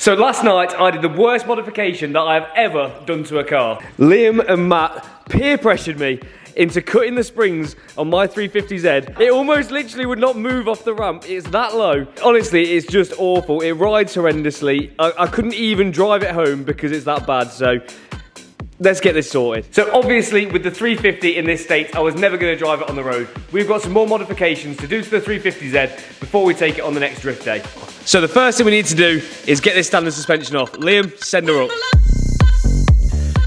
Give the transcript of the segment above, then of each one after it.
So last night I did the worst modification that I have ever done to a car. Liam and Matt peer pressured me into cutting the springs on my 350Z. It almost literally would not move off the ramp. It's that low. Honestly, it's just awful. It rides horrendously. I couldn't even drive it home because it's that bad, so let's get this sorted. So obviously with the 350 in this state, I was never going to drive it on the road. We've got some more modifications to do to the 350Z before we take it on the next drift day. So the first thing we need to do is get this standard suspension off. Liam, send her up.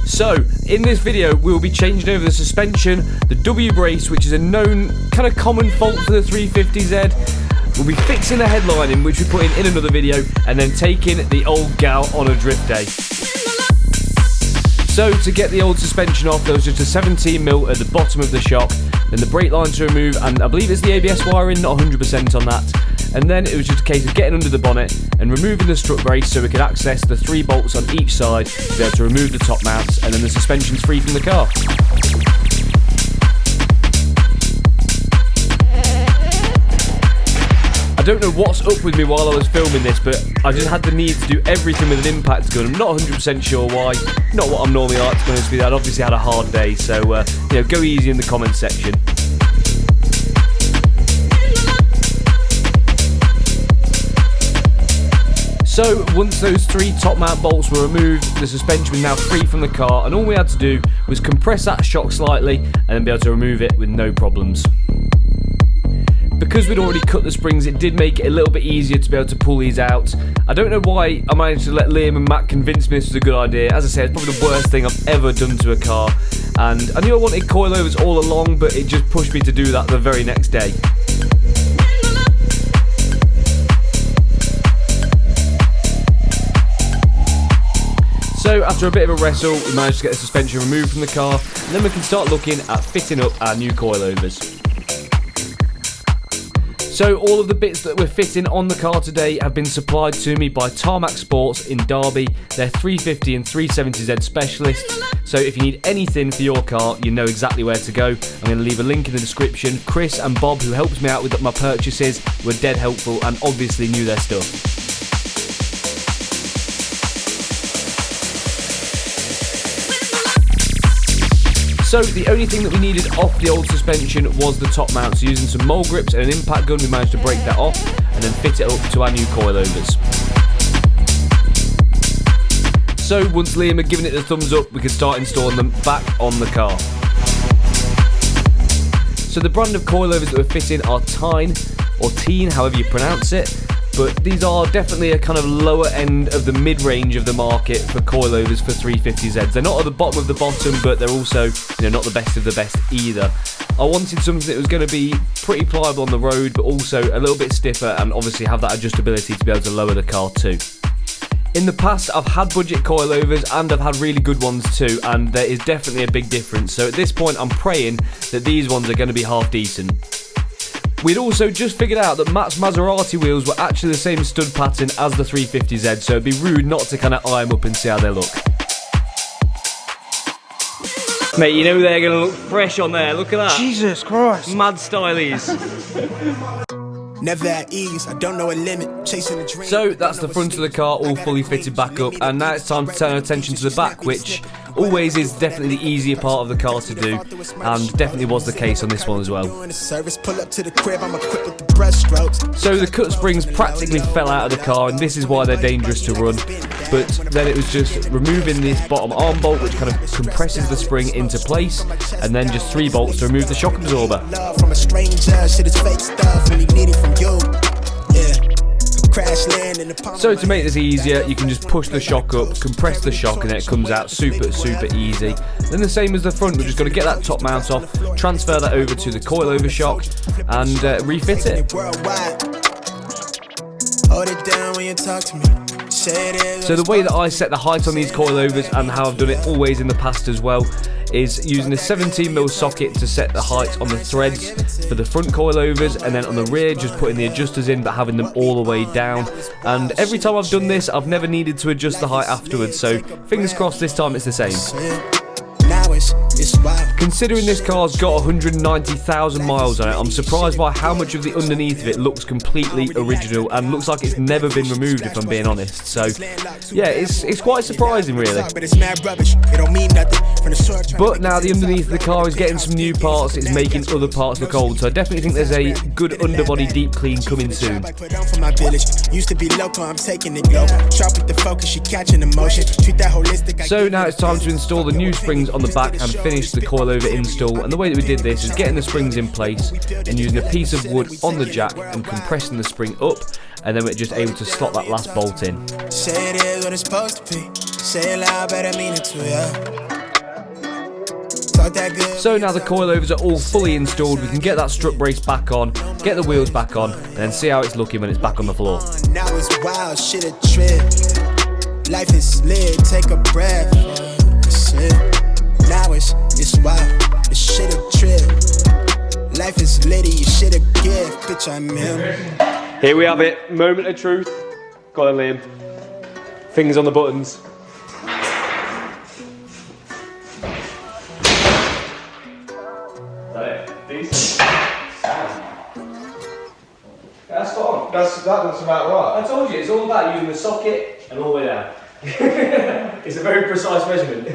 So, in this video, we'll be changing over the suspension, the W-brace, which is a known kind of common fault for the 350Z. We'll be fixing the headlining, which we put in another video, and then taking the old gal on a drift day. So, to get the old suspension off, there was just a 17mm at the bottom of the shock, then the brake line to remove, and I believe it's the ABS wiring, not 100% on that. And then it was just a case of getting under the bonnet and removing the strut brace so we could access the 3 bolts on each side to be able to remove the top mounts, and then the suspension's free from the car. I don't know what's up with me while I was filming this, but I just had the need to do everything with an impact gun. I'm not 100% sure why. Not what I'm normally like, to be honest with you. I'd obviously had a hard day, so go easy in the comments section. So, once those 3 top mount bolts were removed, the suspension was now free from the car, and all we had to do was compress that shock slightly and then be able to remove it with no problems. Because we'd already cut the springs, it did make it a little bit easier to be able to pull these out. I don't know why I managed to let Liam and Matt convince me this was a good idea. As I said, it's probably the worst thing I've ever done to a car, and I knew I wanted coilovers all along, but it just pushed me to do that the very next day. So after a bit of a wrestle, we managed to get the suspension removed from the car, and then we can start looking at fitting up our new coilovers. So all of the bits that we're fitting on the car today have been supplied to me by Tarmac Sports in Derby. They're 350 and 370Z specialists, so if you need anything for your car, you know exactly where to go. I'm going to leave a link in the description. Chris and Bob, who helped me out with my purchases, were dead helpful and obviously knew their stuff. So the only thing that we needed off the old suspension was the top mount. So using some mole grips and an impact gun, we managed to break that off and then fit it up to our new coilovers. So once Liam had given it the thumbs up, we could start installing them back on the car. So the brand of coilovers that we're fitting are Tyne, or Teen, however you pronounce it. But these are definitely a kind of lower end of the mid-range of the market for coilovers for 350Zs. They're not at the bottom of the bottom, but they're also, not the best of the best either. I wanted something that was going to be pretty pliable on the road, but also a little bit stiffer and obviously have that adjustability to be able to lower the car too. In the past, I've had budget coilovers and I've had really good ones too, and there is definitely a big difference. So at this point, I'm praying that these ones are going to be half decent. We'd also just figured out that Matt's Maserati wheels were actually the same stud pattern as the 350Z, so it'd be rude not to kind of eye them up and see how they look. Mate, you know they're going to look fresh on there, look at that. Jesus Christ. Mad stylies. Never at ease, I don't know a limit, chasing a dream. So that's the front of the car all fully fitted back up, and now it's time to turn our attention to the back, which always is definitely the easier part of the car to do, and definitely was the case on this one as well. So the cut springs practically fell out of the car, and this is why they're dangerous to run. But then it was just removing this bottom arm bolt, which kind of compresses the spring into place, and then just 3 bolts to remove the shock absorber. So to make this easier, you can just push the shock up, compress the shock, and then it comes out super easy. Then the same as the front, we're just going to get that top mount off, transfer that over to the coilover shock, and refit it. So the way that I set the height on these coilovers, and how I've done it always in the past as well, is using a 17mm socket to set the height on the threads for the front coilovers, and then on the rear just putting the adjusters in but having them all the way down. And every time I've done this, I've never needed to adjust the height afterwards, so fingers crossed this time it's the same. Now it's Considering this car's got 190,000 miles on it, I'm surprised by how much of the underneath of it looks completely original and looks like it's never been removed, if I'm being honest. So yeah, it's quite surprising really. But now the underneath of the car is getting some new parts, it's making other parts look old, so I definitely think there's a good underbody deep clean coming soon. So now it's time to install the new springs on the back and finish the coilover install, and the way that we did this is getting the springs in place and using a piece of wood on the jack and compressing the spring up, and then we're just able to slot that last bolt in. Say it is what it's supposed to be. Say it loud, better mean it to ya. So now the coilovers are all fully installed, we can get that strut brace back on, get the wheels back on, and then see how it's looking when it's back on the floor. Now it's wild, shit a trip. Life is lit, take a breath. Now it's wild, this shit a trip. Life is litty, you shit a gift, bitch I'm him. Here we have it, moment of truth. Go on Liam. Fingers on the buttons. That's fine. That looks about right. I told you, it's all about using the socket and all the way down. It's a very precise measurement.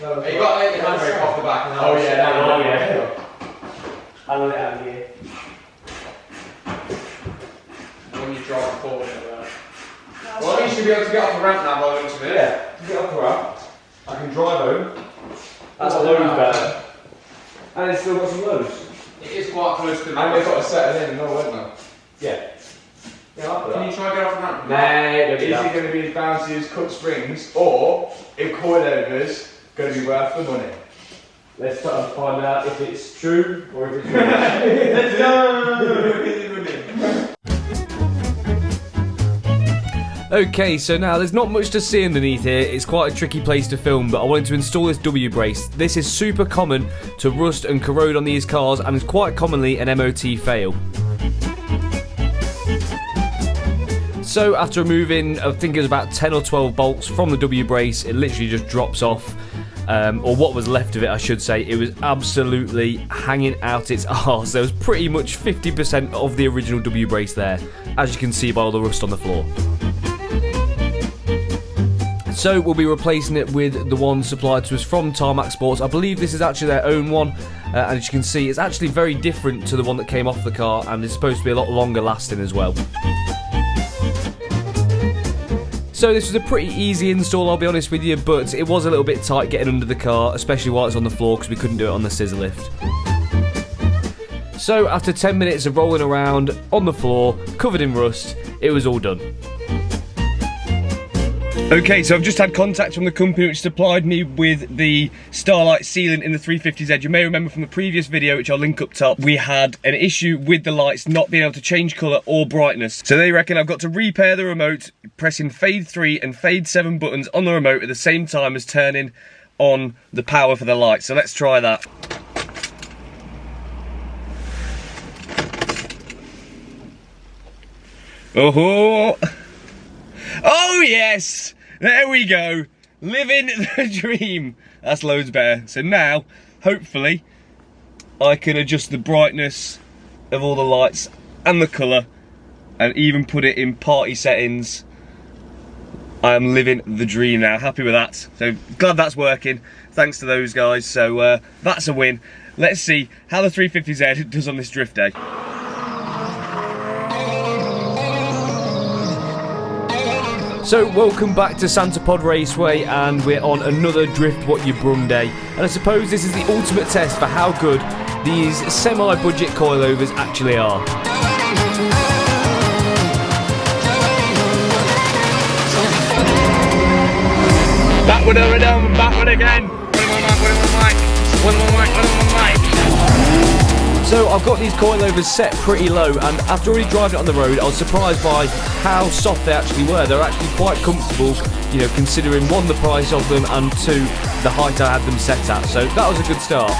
No, you got to make the handbrake off the back. And oh yeah, handle it out of here. When you drive forward, right? Well, at least you'll be able to get off the ramp now by the looks of it. Yeah, get off the ramp. I can drive home. That's a load better. And it's still got some loads. It is quite close to the and they've got to settle in and all, haven't they? Yeah. Can you try and get off the ramp? Nah, is it going to be as bouncy as cut springs, or if coilovers going to be worth the money? Let's try and find out if it's true or if it's no. Okay, so now there's not much to see underneath here. It's quite a tricky place to film, but I wanted to install this W brace. This is super common to rust and corrode on these cars, and is quite commonly an MOT fail. So after removing, I think it was about 10 or 12 bolts from the W brace, it literally just drops off. Or what was left of it, I should say. It was absolutely hanging out its arse. There was pretty much 50% of the original W brace there, as you can see by all the rust on the floor. So we'll be replacing it with the one supplied to us from Tarmac Sports. I believe this is actually their own one, and as you can see, it's actually very different to the one that came off the car, and it's supposed to be a lot longer lasting as well. So this was a pretty easy install, I'll be honest with you, but it was a little bit tight getting under the car, especially while it's on the floor, because we couldn't do it on the scissor lift. So after 10 minutes of rolling around on the floor, covered in rust, it was all done. Okay, so I've just had contact from the company which supplied me with the Starlight sealant in the 350Z. You may remember from the previous video, which I'll link up top, we had an issue with the lights not being able to change colour or brightness. So they reckon I've got to repair the remote, pressing fade 3 and fade 7 buttons on the remote at the same time as turning on the power for the lights. So let's try that. Oh, oh yes! There we go, living the dream. That's loads better. So now, hopefully, I can adjust the brightness of all the lights and the colour, and even put it in party settings. I am living the dream now, happy with that. So glad that's working, thanks to those guys. So that's a win. Let's see how the 350Z does on this drift day. So welcome back to Santa Pod Raceway, and we're on another Drift What You Brung day. And I suppose this is the ultimate test for how good these semi-budget coilovers actually are. Backward over down, backward again. One more mic. So I've got these coilovers set pretty low, and after already driving it on the road, I was surprised by how soft they actually were. They're actually quite comfortable, you know, considering one, the price of them, and two, the height I had them set at. So that was a good start.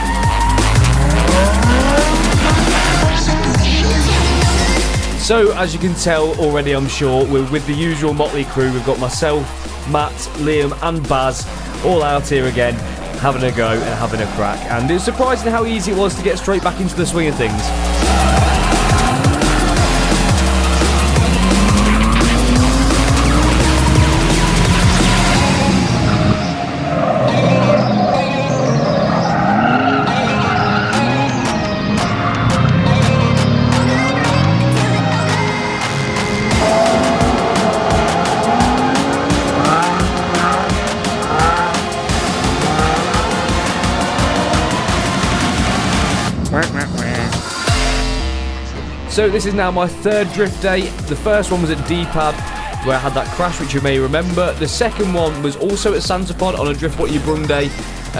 So as you can tell already, I'm sure, we're with the usual motley crew. We've got myself, Matt, Liam and Baz all out here again. having a go and having a crack. And it's surprising how easy it was to get straight back into the swing of things. So this is now my third drift day. The first one was at D-Pad, where I had that crash, which you may remember. The second one was also at Santapod on a Drift What You Brung day,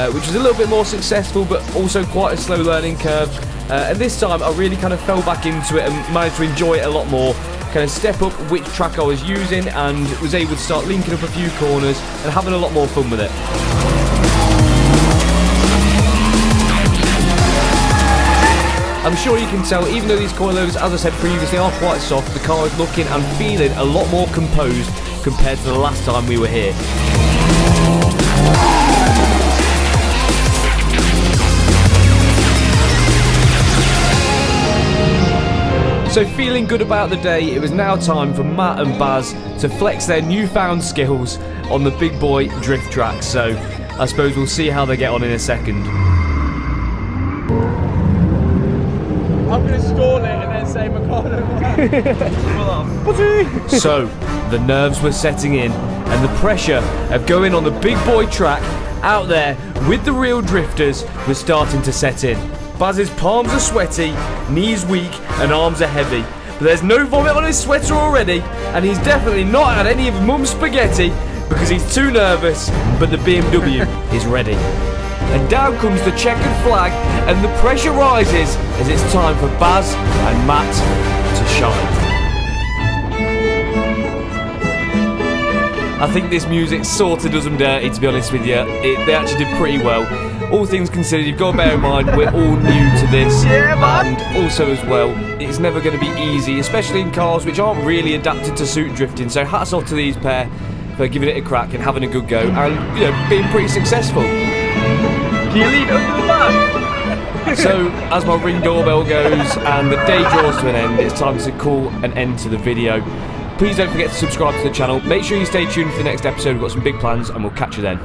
which was a little bit more successful, but also quite a slow learning curve. And this time I really kind of fell back into it and managed to enjoy it a lot more. Kind of step up which track I was using and was able to start linking up a few corners and having a lot more fun with it. I'm sure you can tell, even though these coilovers, as I said previously, are quite soft, the car is looking and feeling a lot more composed compared to the last time we were here. So feeling good about the day, it was now time for Matt and Baz to flex their newfound skills on the big boy drift track. So I suppose we'll see how they get on in a second. I'm going to stall it and then say Ricardo. So, the nerves were setting in, and the pressure of going on the big boy track out there with the real drifters was starting to set in. Baz's palms are sweaty, knees weak, and arms are heavy. But there's no vomit on his sweater already, and he's definitely not had any of Mum's spaghetti because he's too nervous, but the BMW is ready. And down comes the checkered flag, and the pressure rises as it's time for Baz and Matt to shine. I think this music sort of does them dirty, to be honest with you. They actually did pretty well. All things considered, you've got to bear in mind we're all new to this, and also as well, it's never going to be easy, especially in cars which aren't really adapted to suit drifting. So hats off to these pair for giving it a crack and having a good go, and being pretty successful. Can you leave it under the bag? So, as my ring doorbell goes and the day draws to an end, it's time to call an end to the video. Please don't forget to subscribe to the channel. Make sure you stay tuned for the next episode. We've got some big plans, and we'll catch you then.